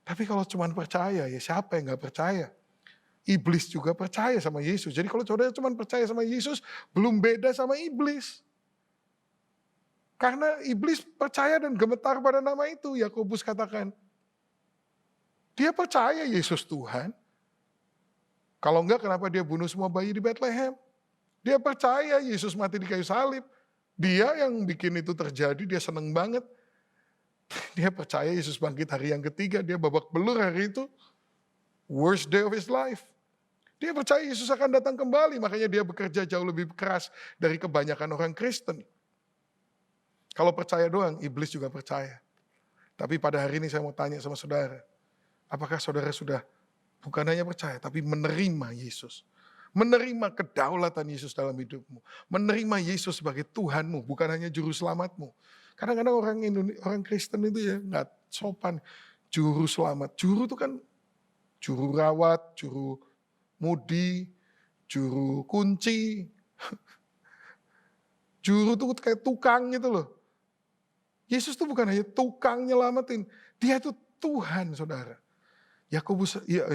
Tapi kalau cuma percaya, ya siapa yang gak percaya? Iblis juga percaya sama Yesus. Jadi kalau saudara cuma percaya sama Yesus, belum beda sama iblis. Karena iblis percaya dan gemetar pada nama itu, Yakobus katakan. Dia percaya Yesus Tuhan. Kalau enggak, kenapa dia bunuh semua bayi di Bethlehem? Dia percaya Yesus mati di kayu salib. Dia yang bikin itu terjadi, dia seneng banget. Dia percaya Yesus bangkit hari yang ketiga, dia babak belur hari itu. Worst day of his life. Dia percaya Yesus akan datang kembali, makanya dia bekerja jauh lebih keras dari kebanyakan orang Kristen. Kalau percaya doang, iblis juga percaya. Tapi pada hari ini saya mau tanya sama saudara, apakah saudara sudah bukan hanya percaya, tapi menerima Yesus? Menerima kedaulatan Yesus dalam hidupmu. Menerima Yesus sebagai Tuhanmu, bukan hanya juru selamatmu. Kadang-kadang orang Kristen itu ya nggak sopan. Juru selamat. Juru itu kan juru rawat, juru mudi, juru kunci. Juru itu kayak tukang gitu loh. Yesus itu bukan hanya tukang nyelamatin. Dia itu Tuhan, saudara.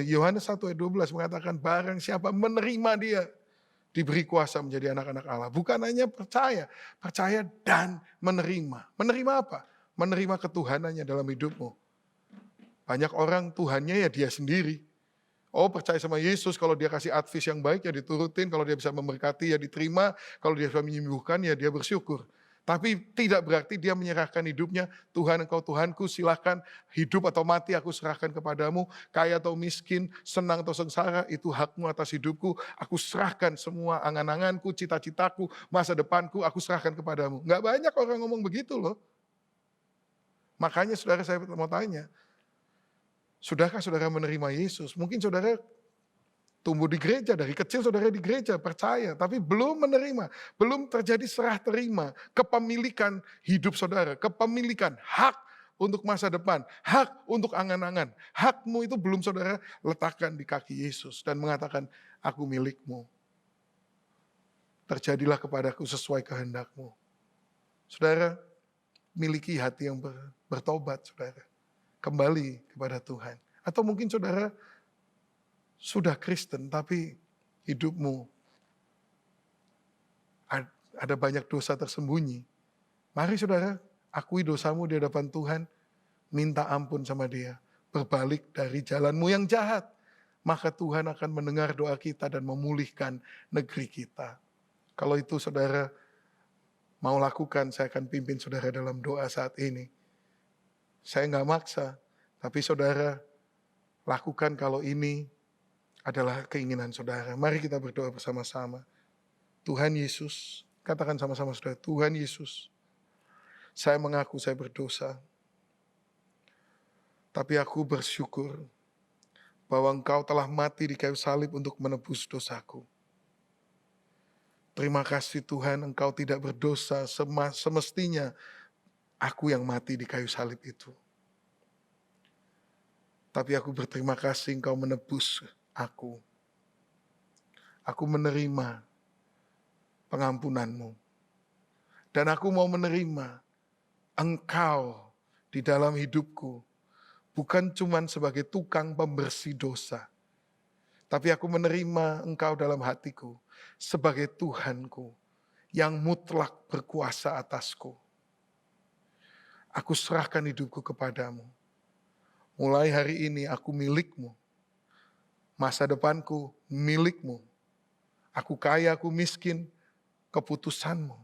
Yohanes 1 ayat 12 mengatakan barang siapa menerima dia diberi kuasa menjadi anak-anak Allah. Bukan hanya percaya, percaya dan menerima. Menerima apa? Menerima ketuhanannya dalam hidupmu. Banyak orang Tuhannya ya dia sendiri. Oh percaya sama Yesus, kalau dia kasih advice yang baik ya diturutin, kalau dia bisa memberkati ya diterima, kalau dia bisa menyembuhkan ya dia bersyukur. Tapi tidak berarti dia menyerahkan hidupnya, Tuhan engkau Tuhanku silahkan hidup atau mati aku serahkan kepadamu, kaya atau miskin, senang atau sengsara itu hakmu atas hidupku, aku serahkan semua angan-anganku, cita-citaku, masa depanku aku serahkan kepadamu. Gak banyak orang ngomong begitu loh. Makanya saudara saya mau tanya, sudahkah saudara menerima Yesus? Mungkin saudara tumbuh di gereja, dari kecil saudara di gereja, percaya. Tapi belum menerima, belum terjadi serah terima, kepemilikan hidup saudara, kepemilikan hak untuk masa depan, hak untuk angan-angan. Hakmu itu belum saudara letakkan di kaki Yesus dan mengatakan, aku milikmu. Terjadilah kepadaku sesuai kehendakmu. Saudara, miliki hati yang bertobat, saudara. Kembali kepada Tuhan. Atau mungkin saudara sudah Kristen tapi hidupmu ada banyak dosa tersembunyi. Mari saudara, akui dosamu di hadapan Tuhan, minta ampun sama Dia, berbalik dari jalanmu yang jahat. Maka Tuhan akan mendengar doa kita dan memulihkan negeri kita. Kalau itu saudara mau lakukan, saya akan pimpin saudara dalam doa saat ini. Saya nggak maksa, tapi saudara lakukan kalau ini adalah keinginan saudara. Mari kita berdoa bersama-sama. Tuhan Yesus, katakan sama-sama saudara, Tuhan Yesus, saya mengaku saya berdosa. Tapi aku bersyukur bahwa Engkau telah mati di kayu salib untuk menebus dosaku. Terima kasih Tuhan, Engkau tidak berdosa, semestinya aku yang mati di kayu salib itu. Tapi aku berterima kasih Engkau menebus aku. Aku menerima pengampunan-Mu. Dan aku mau menerima Engkau di dalam hidupku. Bukan cuma sebagai tukang pembersih dosa. Tapi aku menerima Engkau dalam hatiku sebagai Tuhanku yang mutlak berkuasa atasku. Aku serahkan hidupku kepadamu. Mulai hari ini aku milik-Mu. Masa depanku milik-Mu. Aku kaya, aku miskin, keputusan-Mu.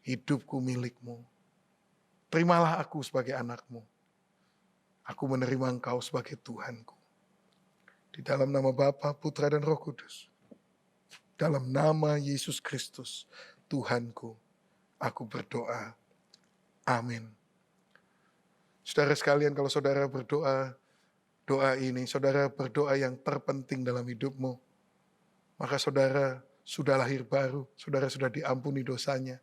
Hidupku milik-Mu. Terimalah aku sebagai anak-Mu. Aku menerima Engkau sebagai Tuhanku. Di dalam nama Bapa, Putra dan Roh Kudus. Dalam nama Yesus Kristus, Tuhanku, aku berdoa. Amin. Saudara sekalian, kalau saudara berdoa, doa ini, saudara berdoa yang terpenting dalam hidupmu, maka saudara sudah lahir baru, saudara sudah diampuni dosanya.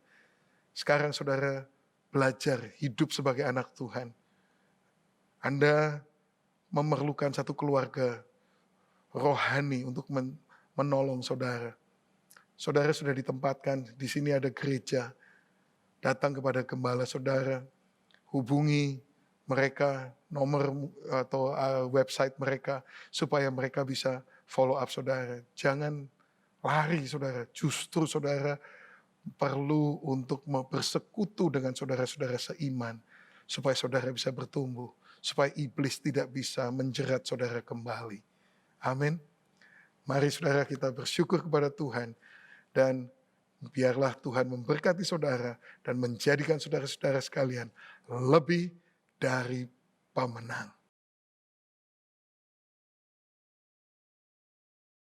Sekarang saudara belajar hidup sebagai anak Tuhan. Anda memerlukan satu keluarga rohani untuk menolong saudara. Saudara sudah ditempatkan, di sini ada gereja. Datang kepada gembala saudara, hubungi mereka, nomor atau website mereka, supaya mereka bisa follow up saudara. Jangan lari saudara, justru saudara perlu untuk bersekutu dengan saudara-saudara seiman, supaya saudara bisa bertumbuh, supaya iblis tidak bisa menjerat saudara kembali. Amin. Mari saudara kita bersyukur kepada Tuhan, dan biarlah Tuhan memberkati saudara dan menjadikan saudara-saudara sekalian lebih dari pemenang.